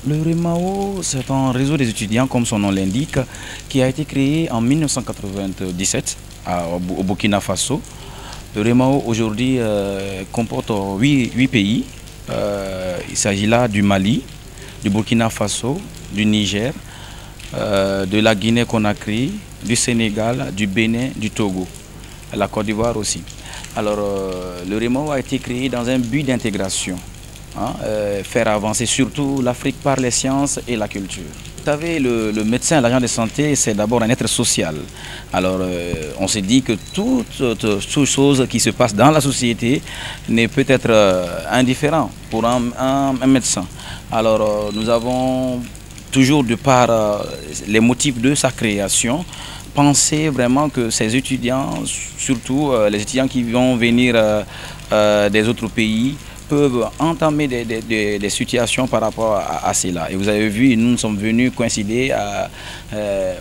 Le REMAO, c'est un réseau des étudiants, comme son nom l'indique, qui a été créé en 1997 au Burkina Faso. Le REMAO aujourd'hui comporte 8 pays. Il s'agit là du Mali, du Burkina Faso, du Niger, de la Guinée-Conakry, du Sénégal, du Bénin, du Togo, la Côte d'Ivoire aussi. Alors, le REMAO a été créé dans un but d'intégration. Faire avancer surtout l'Afrique par les sciences et la culture. Vous savez, le médecin, l'agent de santé, c'est d'abord un être social. Alors, on s'est dit que toute chose qui se passe dans la société n'est peut-être indifférent pour un médecin. Alors, nous avons toujours, de par les motifs de sa création, pensé vraiment que ces étudiants, surtout les étudiants qui vont venir des autres pays, peuvent entamer des situations par rapport à cela. Et vous avez vu, nous sommes venus coïncider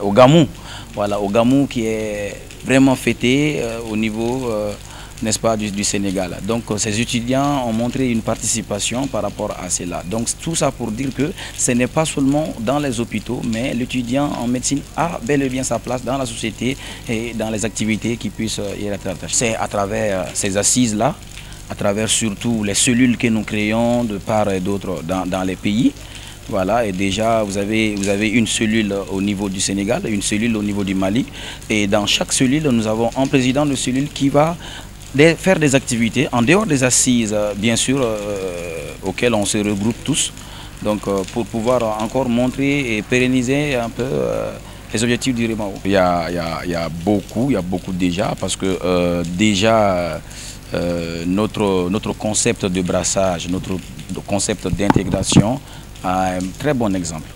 au Gamou. Voilà, au Gamou qui est vraiment fêté au niveau, n'est-ce pas, du Sénégal. Donc ces étudiants ont montré une participation par rapport à cela. Donc tout ça pour dire que ce n'est pas seulement dans les hôpitaux, mais l'étudiant en médecine a bel et bien sa place dans la société et dans les activités qui puissent y être attachées. C'est à travers ces assises-là, à travers surtout les cellules que nous créons de part et d'autre dans les pays. Voilà, et déjà vous avez une cellule au niveau du Sénégal, une cellule au niveau du Mali. Et dans chaque cellule, nous avons un président de cellule qui va faire des activités en dehors des assises, bien sûr, auxquelles on se regroupe tous. Donc pour pouvoir encore montrer et pérenniser un peu les objectifs du REMAO. Il y a beaucoup déjà, parce que déjà notre concept de brassage, notre concept d'intégration a un très bon exemple.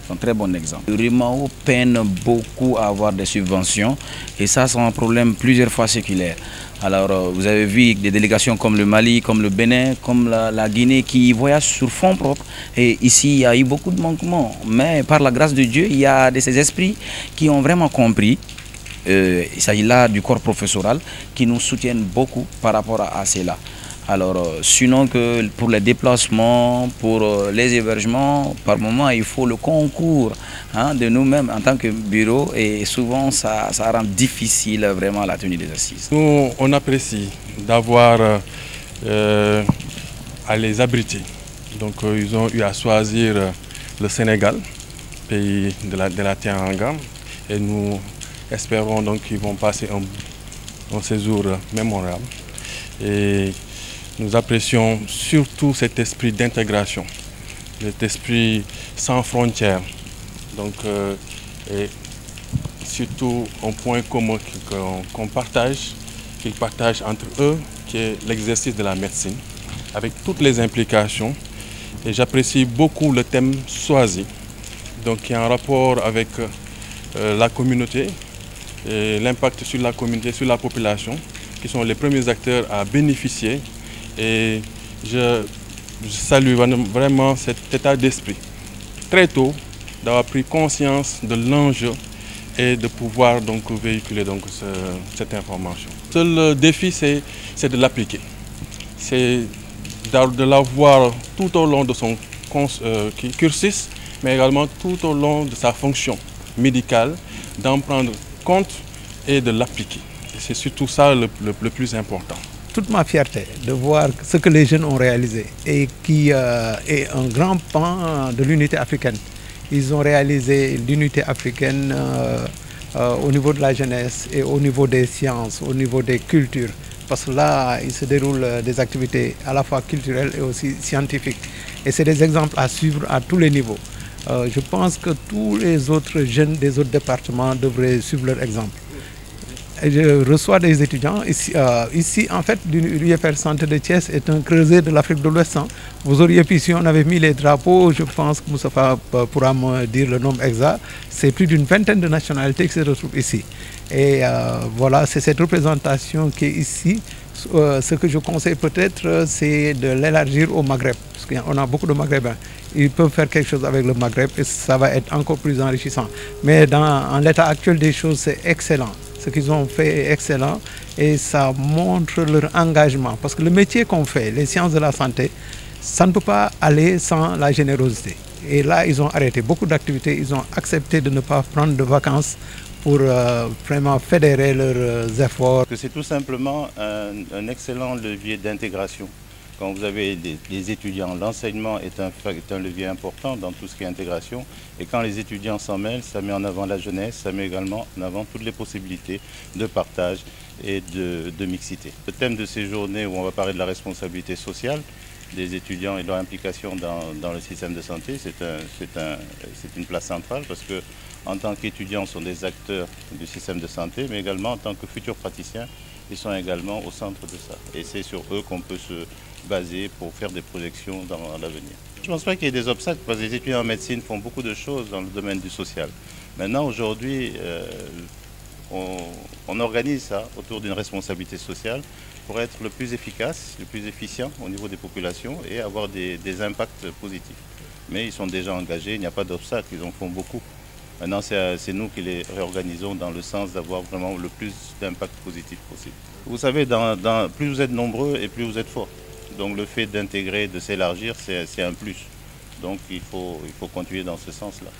Un très bon exemple. Le REMAO peine beaucoup à avoir des subventions et ça c'est un problème plusieurs fois séculaire. Alors vous avez vu des délégations comme le Mali, comme le Bénin, comme la Guinée qui voyagent sur fonds propres. Et ici il y a eu beaucoup de manquements. Mais par la grâce de Dieu, il y a de ces esprits qui ont vraiment compris. Il s'agit là du corps professoral qui nous soutiennent beaucoup par rapport à cela. Alors, sinon que pour les déplacements, pour les hébergements, par moment, il faut le concours de nous-mêmes en tant que bureau et souvent, ça rend difficile vraiment la tenue des assises. Nous, on apprécie d'avoir à les abriter. Donc, ils ont eu à choisir le Sénégal, pays de la Teranga, et nous espérons donc qu'ils vont passer un séjour mémorable. Et nous apprécions surtout cet esprit d'intégration, cet esprit sans frontières. Donc, et surtout un point commun qu'on partage, qu'ils partagent entre eux, qui est l'exercice de la médecine, avec toutes les implications. Et j'apprécie beaucoup le thème choisi, donc qui est en rapport avec la communauté, et l'impact sur la communauté, sur la population, qui sont les premiers acteurs à bénéficier. Et je salue vraiment cet état d'esprit, très tôt, d'avoir pris conscience de l'enjeu et de pouvoir donc véhiculer donc cette information. Le seul défi, c'est de l'appliquer. C'est de l'avoir tout au long de son cursus, mais également tout au long de sa fonction médicale, d'en prendre compte et de l'appliquer. C'est surtout ça le plus important. Toute ma fierté de voir ce que les jeunes ont réalisé et qui est un grand pan de l'unité africaine. Ils ont réalisé l'unité africaine au niveau de la jeunesse et au niveau des sciences, au niveau des cultures. Parce que là, il se déroule des activités à la fois culturelles et aussi scientifiques. Et c'est des exemples à suivre à tous les niveaux. Je pense que tous les autres jeunes des autres départements devraient suivre leur exemple. Et je reçois des étudiants. Ici en fait, l'UFR Santé de Thiès est un creuset de l'Afrique de l'Ouest. Vous auriez pu, si on avait mis les drapeaux, je pense que Moustapha pourra me dire le nombre exact. C'est plus d'une vingtaine de nationalités qui se retrouvent ici. Et voilà, c'est cette représentation qui est ici. Ce que je conseille peut-être, c'est de l'élargir au Maghreb. Parce qu'on a beaucoup de Maghrébins. Ils peuvent faire quelque chose avec le Maghreb et ça va être encore plus enrichissant. Mais en l'état actuel des choses, c'est excellent. Ce qu'ils ont fait est excellent et ça montre leur engagement. Parce que le métier qu'on fait, les sciences de la santé, ça ne peut pas aller sans la générosité. Et là, ils ont arrêté beaucoup d'activités. Ils ont accepté de ne pas prendre de vacances pour vraiment fédérer leurs efforts. C'est tout simplement un excellent levier d'intégration. Quand vous avez des étudiants, l'enseignement est un levier important dans tout ce qui est intégration. Et quand les étudiants s'en mêlent, ça met en avant la jeunesse, ça met également en avant toutes les possibilités de partage et de mixité. Le thème de ces journées où on va parler de la responsabilité sociale des étudiants et leur implication dans le système de santé, c'est une place centrale parce que en tant qu'étudiants, sont des acteurs du système de santé, mais également en tant que futurs praticiens, ils sont également au centre de ça. Et c'est sur eux qu'on peut se baser pour faire des projections dans l'avenir. Je ne pense pas qu'il y ait des obstacles parce que les étudiants en médecine font beaucoup de choses dans le domaine du social. Maintenant, aujourd'hui, on organise ça autour d'une responsabilité sociale pour être le plus efficace, le plus efficient au niveau des populations et avoir des impacts positifs. Mais ils sont déjà engagés, il n'y a pas d'obstacle, ils en font beaucoup. Maintenant, c'est nous qui les réorganisons dans le sens d'avoir vraiment le plus d'impact positif possible. Vous savez, plus vous êtes nombreux et plus vous êtes forts. Donc le fait d'intégrer, de s'élargir, c'est un plus. Donc il faut continuer dans ce sens-là.